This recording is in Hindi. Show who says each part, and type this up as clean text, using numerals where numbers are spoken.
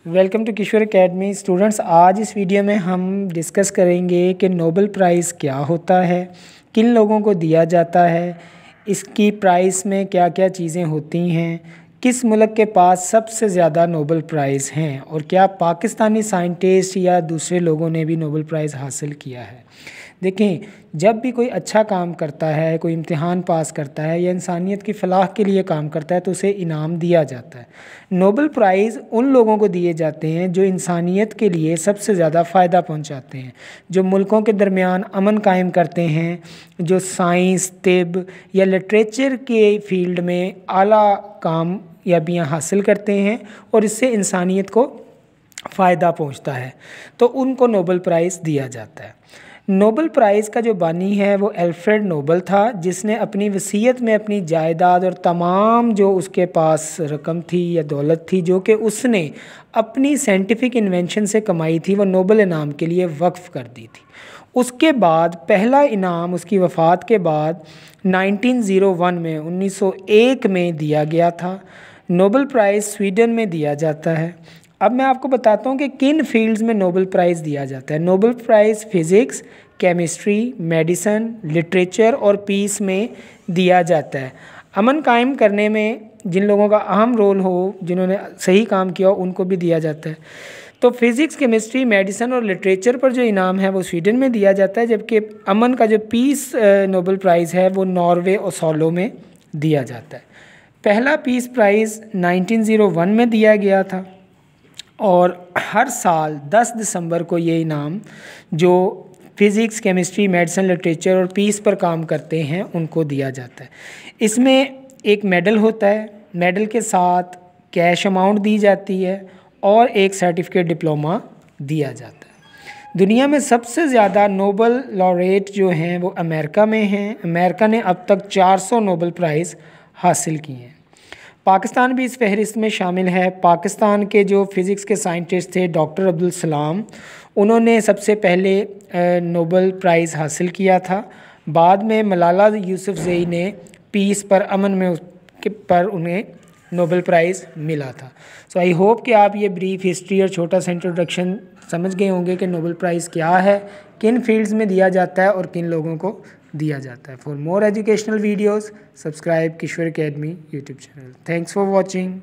Speaker 1: Welcome to Kishore Academy students. आज इस वीडियो में हम डिस्कस करेंगे कि नोबेल प्राइज़ क्या होता है, किन लोगों को दिया जाता है, इसकी प्राइस में क्या क्या चीज़ें होती हैं, किस मुल्क के पास सबसे ज़्यादा नोबेल प्राइज़ हैं और क्या पाकिस्तानी साइंटिस्ट या दूसरे लोगों ने भी नोबेल प्राइज़ हासिल किया है। देखें, जब भी कोई अच्छा काम करता है, कोई इम्तिहान पास करता है या इंसानियत की फ़लाह के लिए काम करता है तो उसे इनाम दिया जाता है। नोबेल प्राइज़ उन लोगों को दिए जाते हैं जो इंसानियत के लिए सबसे ज़्यादा फ़ायदा पहुंचाते हैं, जो मुल्कों के दरमियान अमन कायम करते हैं, जो साइंस, तिब या लिटरेचर के फ़ील्ड में आला कामयाबियाँ हासिल करते हैं और इससे इंसानियत को फ़ायदा पहुंचता है, तो उनको नोबेल प्राइज़ दिया जाता है। नोबेल प्राइज़ का जो बानी है वो अल्फ्रेड नोबल था, जिसने अपनी वसीयत में अपनी जायदाद और तमाम जो उसके पास रकम थी या दौलत थी जो कि उसने अपनी साइंटिफिक इन्वेंशन से कमाई थी, वो नोबेल इनाम के लिए वक्फ़ कर दी थी। उसके बाद पहला इनाम उसकी वफ़ात के बाद 1901 में 1901 में दिया गया था। नोबेल प्राइज़ स्वीडन में दिया जाता है। अब मैं आपको बताता हूँ कि किन फील्ड्स में नोबेल प्राइज़ दिया जाता है। Nobel prize physics, chemistry, medicine, literature और पीस में दिया जाता है। अमन कायम करने में जिन लोगों का अहम रोल हो, जिन्होंने सही काम किया हो, उनको भी दिया जाता है। तो फिज़िक्स, केमिस्ट्री, मेडिसन और लिटरेचर पर जो इनाम है वो स्वीडन में दिया जाता है, जबकि अमन का जो पीस नोबेल प्राइज़ है वो नॉर्वे ओस्लो में दिया जाता है। पहला पीस प्राइज़ 1901 में दिया गया था और हर साल 10 दिसंबर को ये इनाम जो फिज़िक्स, केमिस्ट्री, मेडिसिन, लिटरेचर और पीस पर काम करते हैं उनको दिया जाता है। इसमें एक मेडल होता है, मेडल के साथ कैश अमाउंट दी जाती है और एक सर्टिफिकेट डिप्लोमा दिया जाता है। दुनिया में सबसे ज़्यादा नोबेल लॉरेट जो हैं वो अमेरिका में हैं। अमेरिका ने अब तक 400 नोबेल प्राइज़ हासिल किए हैं। पाकिस्तान भी इस फहरिस्त में शामिल है। पाकिस्तान के जो फ़िज़िक्स के साइंटिस्ट थे डॉक्टर अब्दुल सलाम, उन्होंने सबसे पहले नोबेल प्राइज़ हासिल किया था। बाद में मलाला यूसुफ़ज़ई ने पीस पर, अमन में पर उन्हें नोबेल प्राइज़ मिला था। सो आई होप कि आप ये ब्रीफ हिस्ट्री और छोटा सा इंट्रोडक्शन समझ गए होंगे कि नोबेल प्राइज़ क्या है, किन फील्ड्स में दिया जाता है और किन लोगों को दिया जाता है। For more educational videos subscribe Kishore Academy YouTube channel. Thanks for watching.